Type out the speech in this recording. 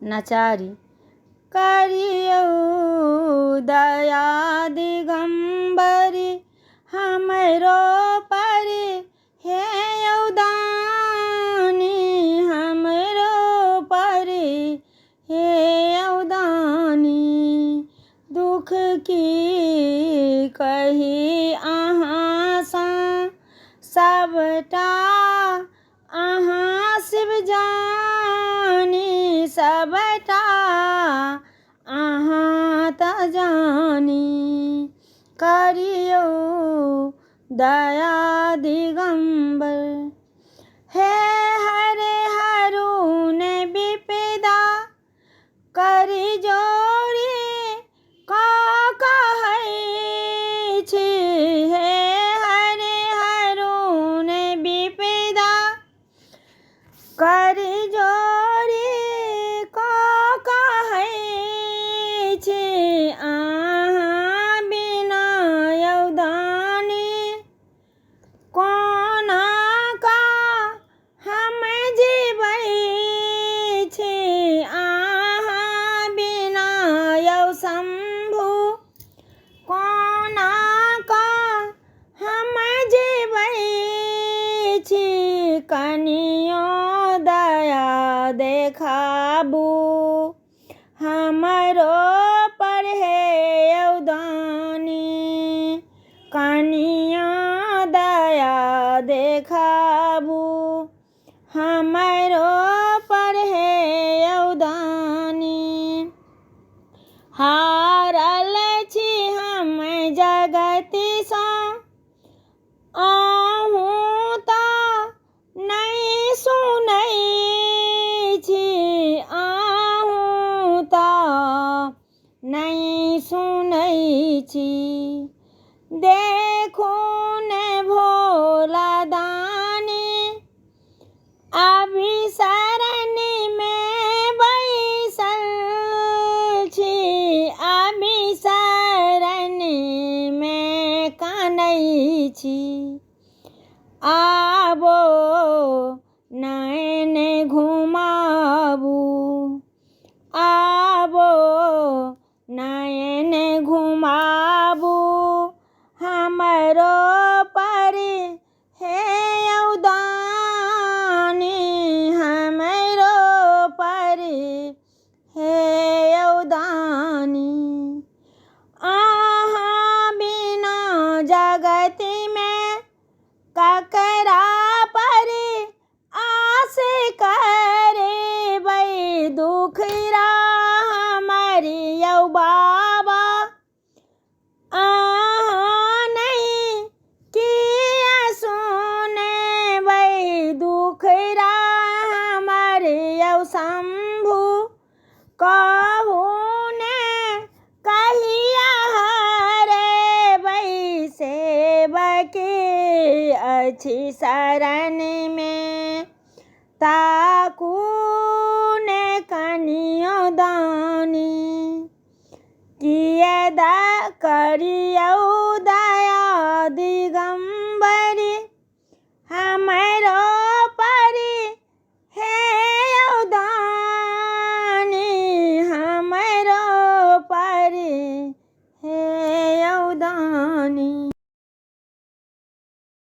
नचारी करियौ दया दिगंबरी हमरो पर हे दानी हमरो पर हे दानी दुख की कही अहाँ सा सबटा अहाँ शिव जानी सबटा अहाँ त जानी करियौ दया दिगंबर हे हरे हरुन विपदा करि जोड़ी का कहै छी हे हरे हरुन विपदा करि जोड़ी का कहै छी अहाँ बिना यौदानी कोना का हम जीबै छी अहाँ बिना यौ शंभु कोना का हम जीबै छी कनियो दया देखाबू हमरो पर हे यौदानी कनिया दया देखाबू हमरो पर हे यौदानी हारल छी हम जगति सा आहूँ ता नहीं सुनै छी आहूँ ता नहीं सुनै छी देखो ने भोला दानी अभी शरणी में बैसल छी अभी शरणी में कानै छी आबो नैन घुमाबू आबो नैन घुमाबू हमरो पर हे यौदानी हमरो पर हे यौदानी अहाँ बिना जगति में ककरा पर आस करे बै दुखरा हमारी यौ बाबा अहाँ नहीं किया सुने बै दुखरा हमारी यौ शंभु कहू ने कहिया हरे बै सेवकी अछि शरण में ताकू ने कनियो दानी कियदा करी